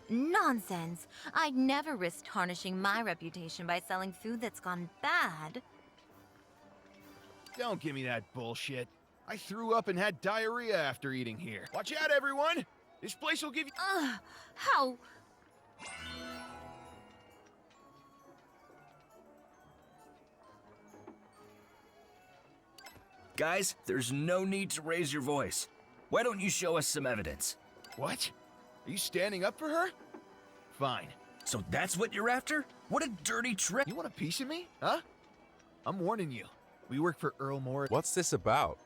Nonsense. I'd never risk tarnishing my reputation by selling food that's gone bad. Don't give me that bullshit. I threw up and had diarrhea after eating here. Watch out, everyone! This place will give you— How? Guys, there's no need to raise your voice. Why don't you show us some evidence? What? Are you standing up for her? Fine. So that's what you're after? What a dirty trick! You want a piece of me, huh? I'm warning you. We work for Earl Morris. What's this about?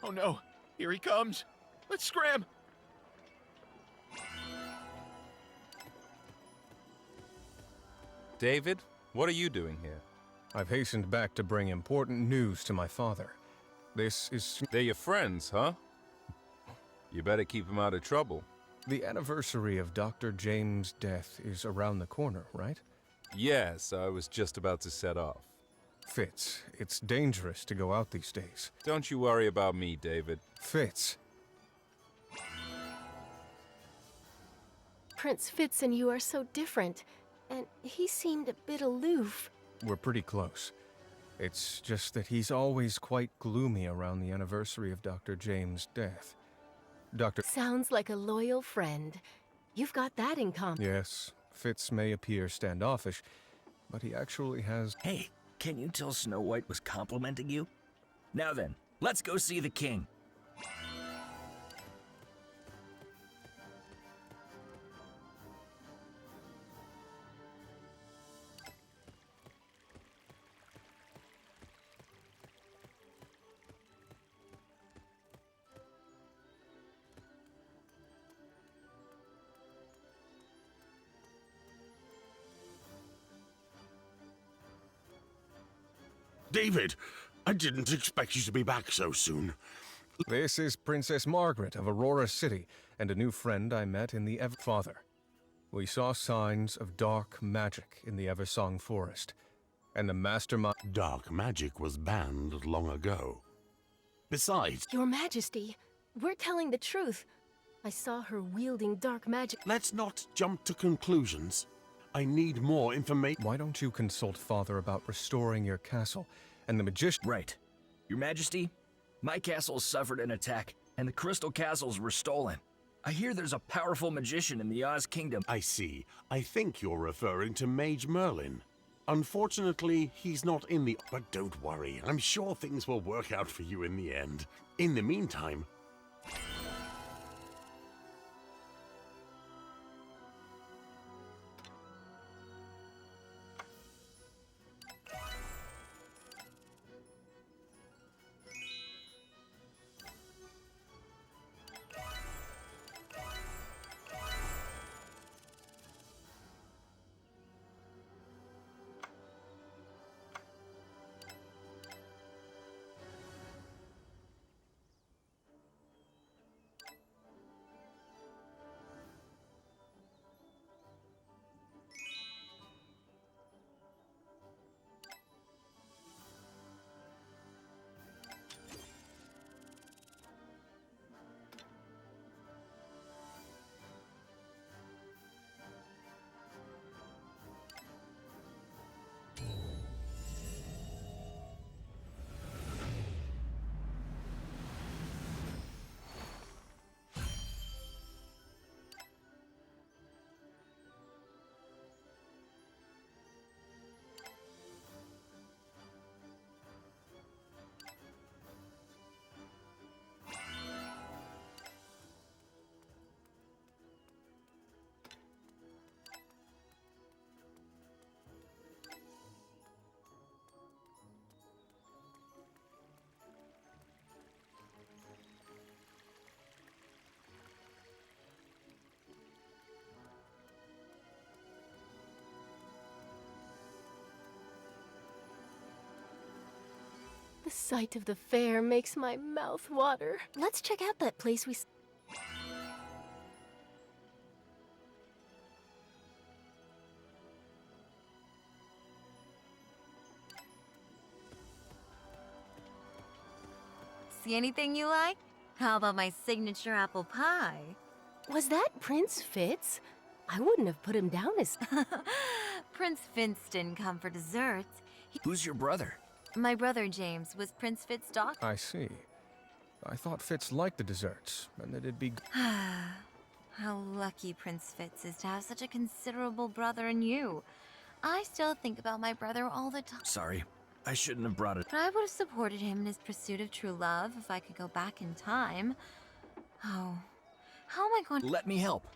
Oh no, here he comes. Let's scram. David, what are you doing here? I've hastened back to bring important news to my father. This is They're your friends, huh? You better keep them out of trouble. the anniversary of Dr. James' death is around the corner, right? Yes, I was just about to set off. Fitz, it's dangerous to go out these days. Don't you worry about me, David. Fitz, Prince Fitz and you are so different, and he seemed a bit aloof. we're pretty close. It's just that he's always quite gloomy around the anniversary of Dr. James' death. Dr. Sounds like a loyal friend. You've got that in common. Yes, Fitz may appear standoffish, but he actually has. Hey, can you tell Snow White was complimenting you? Now then, let's go see the king. David, I didn't expect you to be back so soon. This is Princess Margaret of Aurora City, and a new friend I met in the Father. We saw signs of dark magic in the Eversong Forest, and the mastermind. Dark magic was banned long ago. Besides, Your Majesty, we're telling the truth. I saw her wielding dark magic. let's not jump to conclusions. I need more information. Why don't you consult Father about restoring your castle, and the magician. Right. Your Majesty, my castle suffered an attack, and the crystal castles were stolen. I hear there's a powerful magician in the Oz Kingdom. I see. I think you're referring to Mage Merlin. Unfortunately, he's not in the... But don't worry, I'm sure things will work out for you in the end. In the meantime... The sight of the fair makes my mouth water. Let's check out that place we... See anything you like? How about my signature apple pie? Was that Prince Fitz? I wouldn't have put him down as... Prince Fitz didn't come for desserts. Who's your brother? My brother James was Prince Fitz's dog. I see. I thought Fitz liked the desserts, and that it'd be... How lucky Prince Fitz is to have such a considerable brother in you. I still think about my brother all the time. Sorry, I shouldn't have brought it. But I would have supported him in his pursuit of true love if I could go back in time. Oh, how am I going to... Let me help.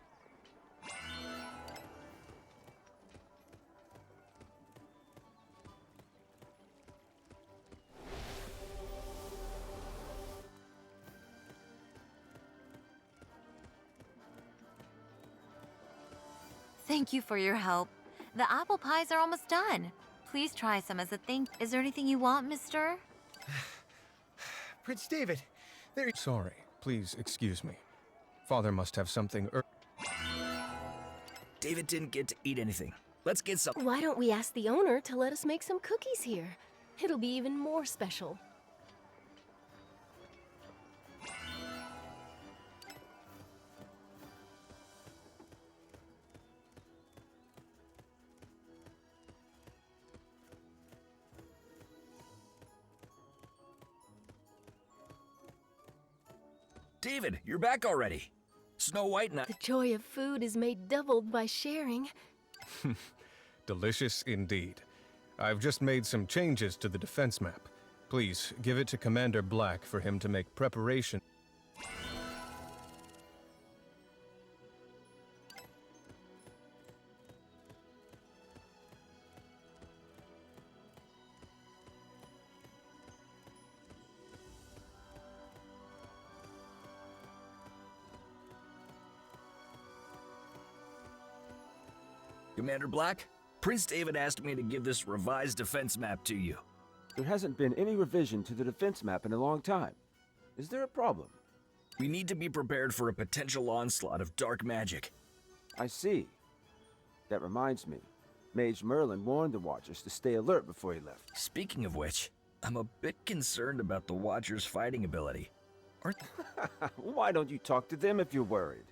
Thank you for your help. The apple pies are almost done. Please try some as a thank. Is there anything you want, mister? Prince David, Sorry, please excuse me. Father must have something David didn't get to eat anything. Let's get some. Why don't we ask the owner to let us make some cookies here? It'll be even more special. David, you're back already. Snow White and I. The joy of food is made doubled by sharing. delicious indeed. I've just made some changes to the defense map. Please, give it to Commander Black for him to make preparation. Commander Black, Prince David asked me to give this revised defense map to you. there hasn't been any revision to the defense map in a long time. Is there a problem? We need to be prepared for a potential onslaught of dark magic. I see. That reminds me. Mage Merlin warned the Watchers to stay alert before he left. Speaking of which, I'm a bit concerned about the Watcher's fighting ability. Aren't Why don't you talk to them if you're worried?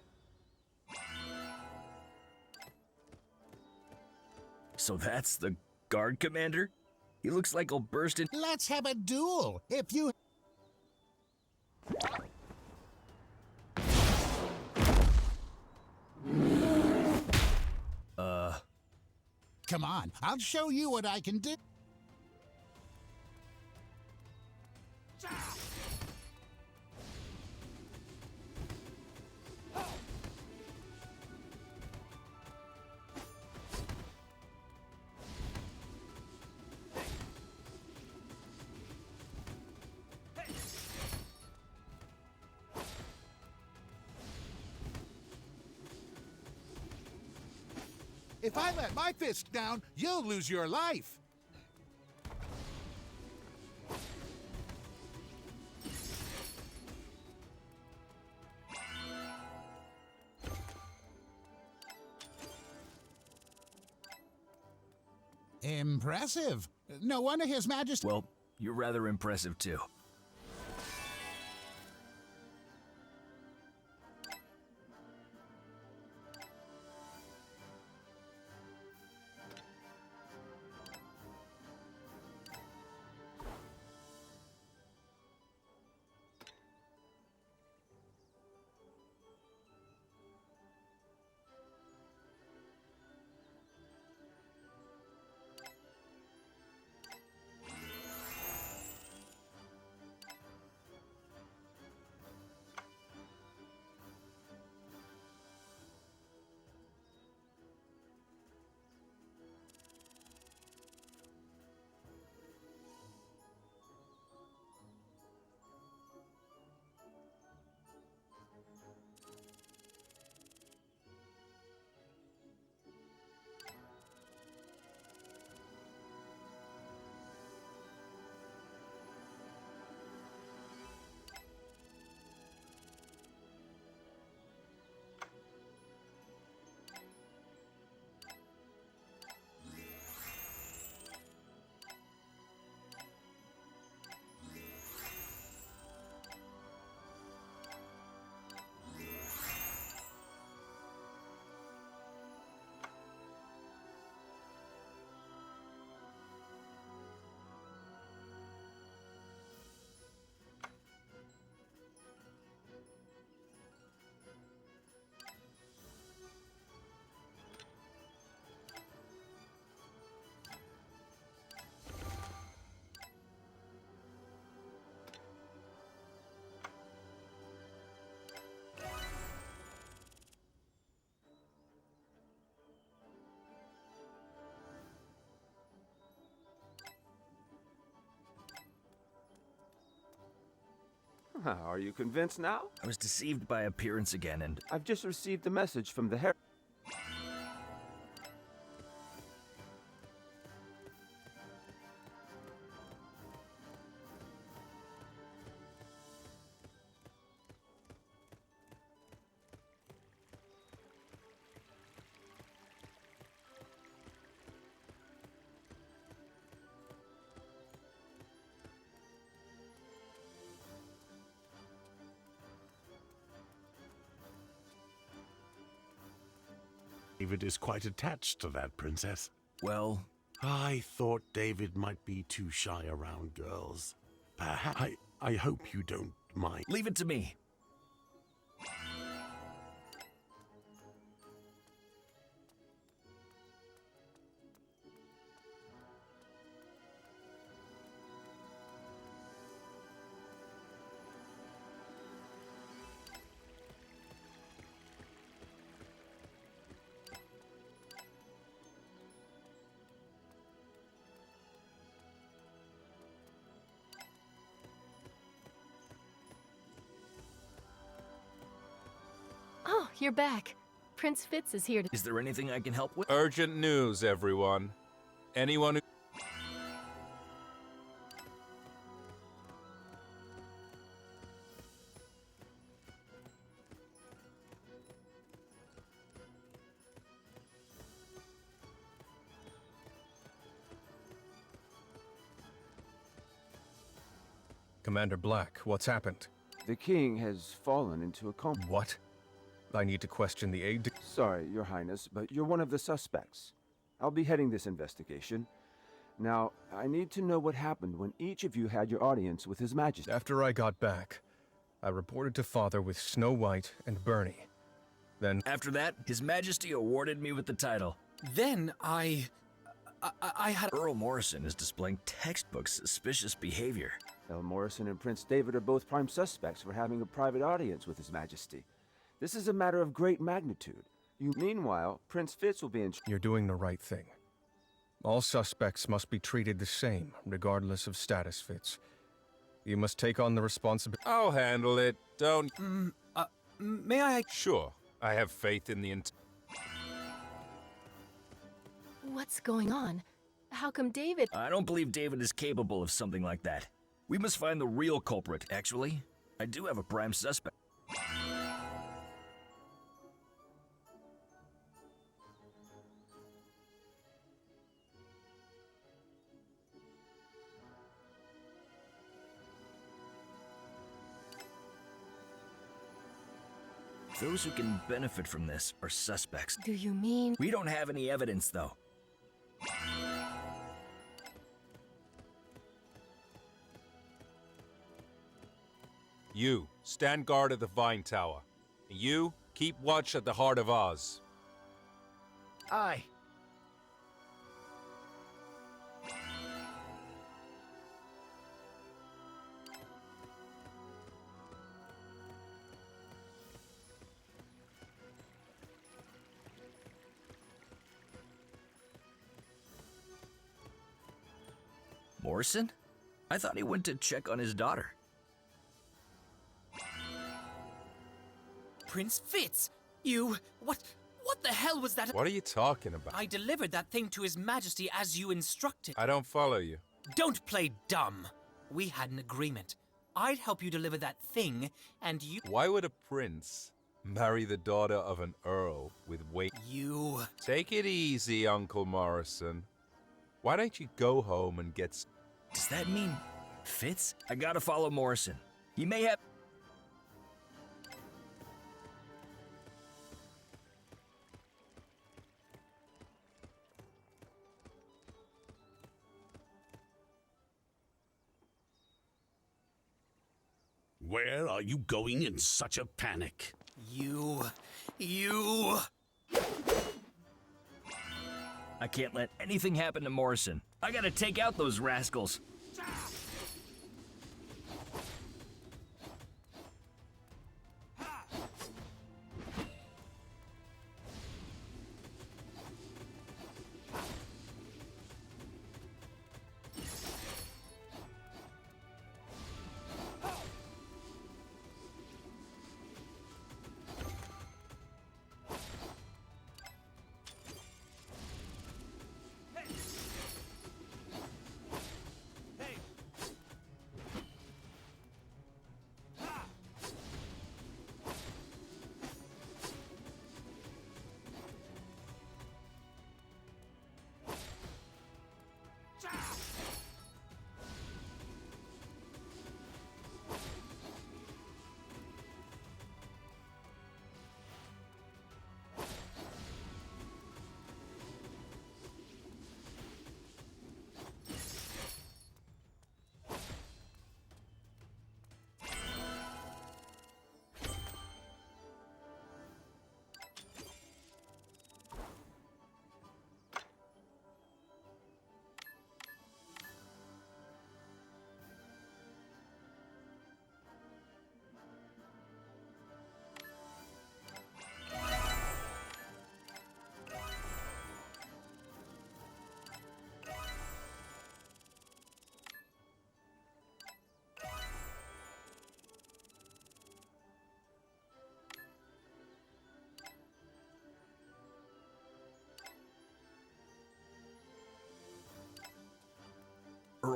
So that's the guard commander? He looks like he'll burst in. Let's have a duel, if you... Come on, I'll show you what I can do. If I let my fist down, you'll lose your life. Impressive. No wonder His Majesty... Well, you're rather impressive too. Are you convinced now? I was deceived by appearance again, and I've just received a message from the Herald. David is quite attached to that princess. well, I thought David might be too shy around girls. Perhaps I hope you don't mind. leave it to me. Oh, you're back. Prince Fitz is here to. Is there anything I can help with? Urgent news, everyone. Anyone who... Commander Black, what's happened? The king has fallen into a coma. What? I need to question the aide. Sorry, Your Highness, but you're one of the suspects. I'll be heading this investigation. Now, I need to know what happened when each of you had your audience with His Majesty. After I got back, I reported to Father with Snow White and Bernie. Then, After that, His Majesty awarded me with the title. Then I had. Earl Morrison is displaying textbook suspicious behavior. El Morrison and Prince David are both prime suspects for having a private audience with His Majesty. This is a matter of great magnitude. Meanwhile, Prince Fitz will be in. you're doing the right thing. All suspects must be treated the same, regardless of status, Fitz. You must take on the responsibility. I'll handle it. Don't... May I? Sure, I have faith in the... What's going on? How come David? I don't believe David is capable of something like that. We must find the real culprit. Actually, I do have a prime suspect. Those who can benefit from this are suspects. Do you mean? We don't have any evidence, though. You, stand guard at the Vine Tower. And you, keep watch at the Heart of Oz. Aye. Morrison? I thought he went to check on his daughter. Prince Fitz, you. What the hell was that? What are you talking about? I delivered that thing to His Majesty as you instructed. I don't follow you. Don't play dumb. We had an agreement. I'd help you deliver that thing, and you. Why would a prince marry the daughter of an earl with weight? You. Take it easy, Uncle Morrison. Why don't you go home and get... Does that mean Fitz? I gotta follow Morrison. He may have... Where are you going in such a panic? You. I can't let anything happen to Morrison. I gotta take out those rascals.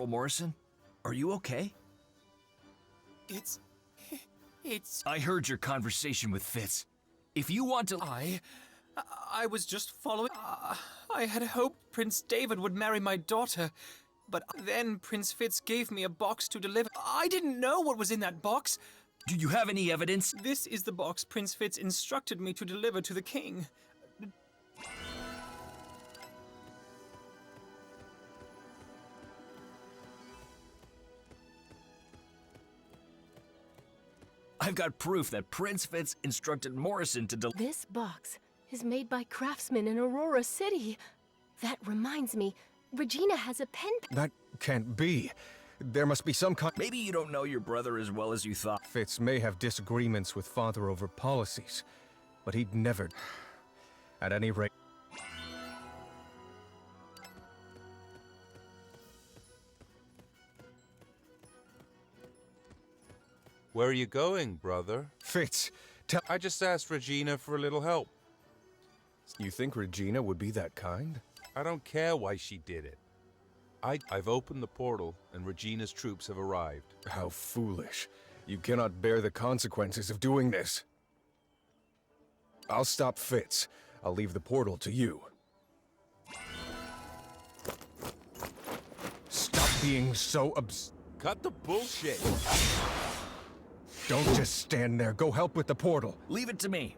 Morrison? Are you okay? It's... I heard your conversation with Fitz. If you want to... I was just following... I had hoped Prince David would marry my daughter, but then Prince Fitz gave me a box to deliver. I didn't know what was in that box. Do you have any evidence? This is the box Prince Fitz instructed me to deliver to the king. I've got proof that Prince Fitz instructed Morrison to deliver. This box is made by craftsmen in Aurora City. That reminds me, Regina has a pen. That can't be. There must be some kind. Maybe you don't know your brother as well as you thought. Fitz may have disagreements with Father over policies, but he'd never. At any rate. Where are you going, brother? Fitz, I just asked Regina for a little help. You think Regina would be that kind? I don't care why she did it. I've opened the portal, and Regina's troops have arrived. How foolish. You cannot bear the consequences of doing this. I'll stop Fitz. I'll leave the portal to you. Stop being so Cut the bullshit! Don't just stand there. Go help with the portal. Leave it to me.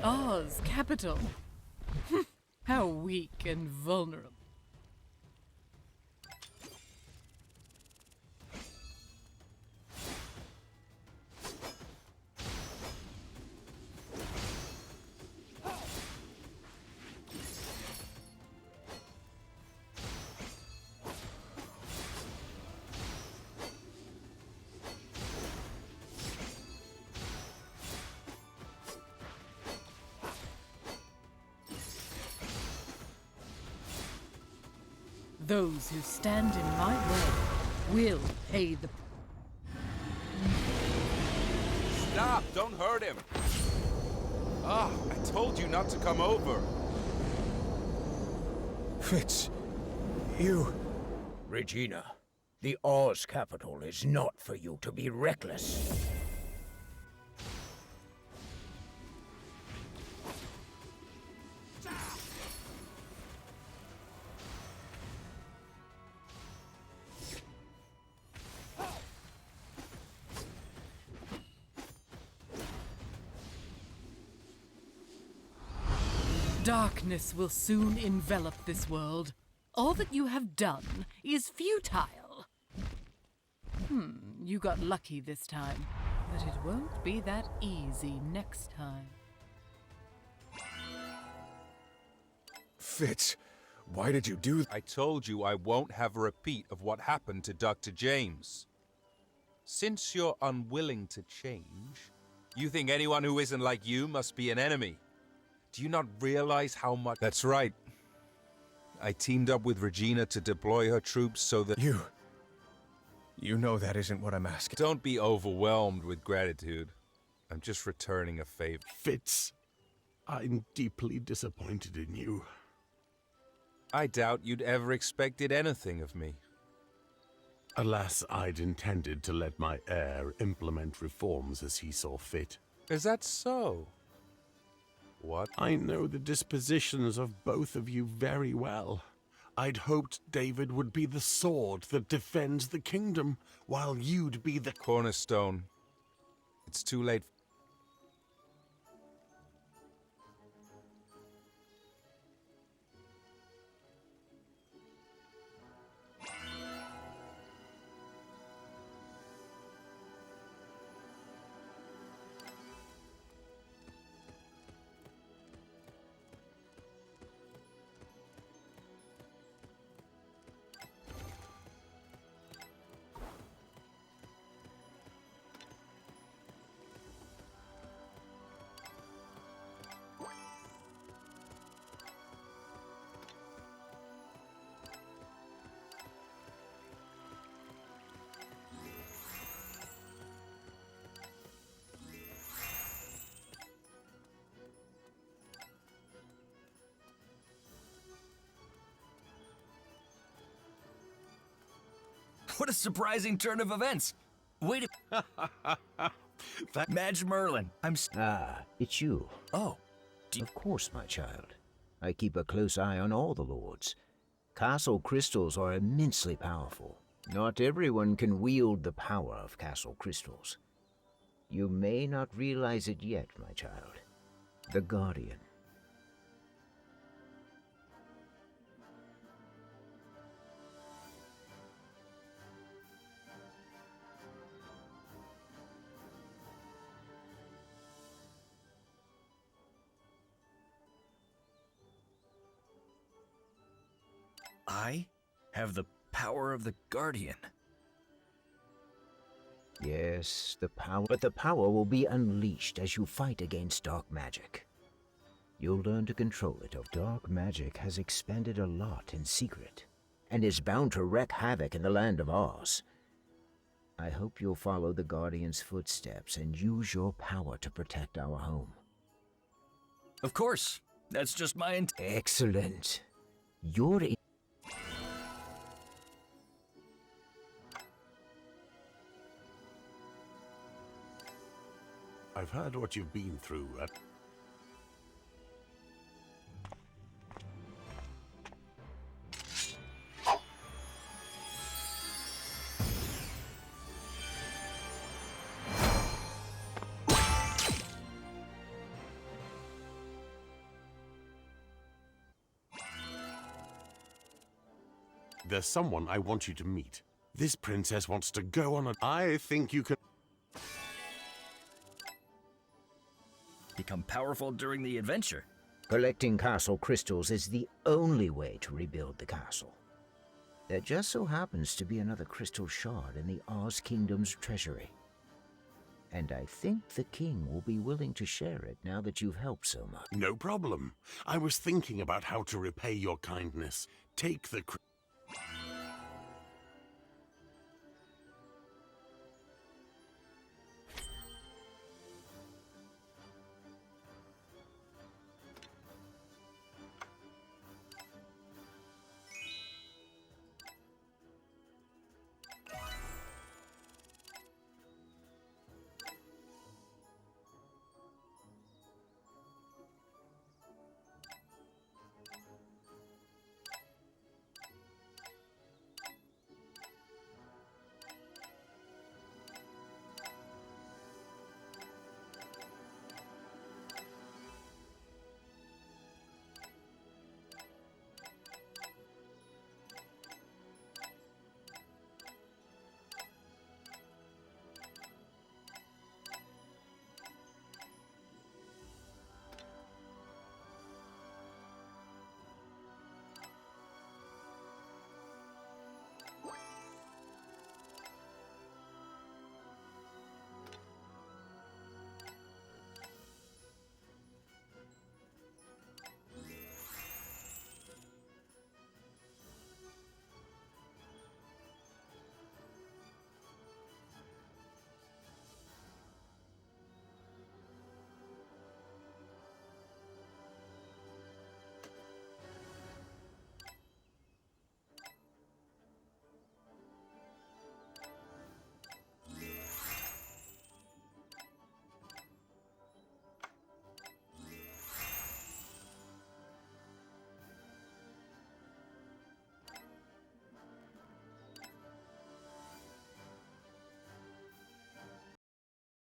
Oz, capital. How weak and vulnerable. Those who stand in my way will pay the... Stop! Don't hurt him! Ah, I told you not to come over. Fitz, you... Regina, the Oz capital is not for you to be reckless. Darkness will soon envelop this world. All that you have done is futile. You got lucky this time, but it won't be that easy next time. Fitz, why did you do that? I told you I won't have a repeat of what happened to Dr. James. Since you're unwilling to change, you think anyone who isn't like you must be an enemy. Do you not realize how much... That's right. I teamed up with Regina to deploy her troops so that... You know that isn't what I'm asking. Don't be overwhelmed with gratitude. I'm just returning a favor. Fitz, I'm deeply disappointed in you. I doubt you'd ever expected anything of me. Alas, I'd intended to let my heir implement reforms as he saw fit. Is that so? What? I know the dispositions of both of you very well. I'd hoped David would be the sword that defends the kingdom, while you'd be the cornerstone. It's too late. What a surprising turn of events. Wait a... Madge Merlin, It's you. Oh. Of course, my child. I keep a close eye on all the lords. Castle crystals are immensely powerful. Not everyone can wield the power of castle crystals. You may not realize it yet, my child. The Guardian. I have the power of the Guardian. Yes, but the power will be unleashed as you fight against dark magic. You'll learn to control it. Dark magic has expanded a lot in secret, and is bound to wreak havoc in the land of Oz. I hope you'll follow the Guardian's footsteps and use your power to protect our home. Of course. That's just my Excellent. You're in... I've heard what you've been through. There's someone I want you to meet. This princess wants to go on a... I think you can... become powerful during the adventure. Collecting castle crystals is the only way to rebuild the castle. There just so happens to be another crystal shard in the Oz Kingdom's treasury. And I think the king will be willing to share it now that you've helped so much. No problem. I was thinking about how to repay your kindness. Take the...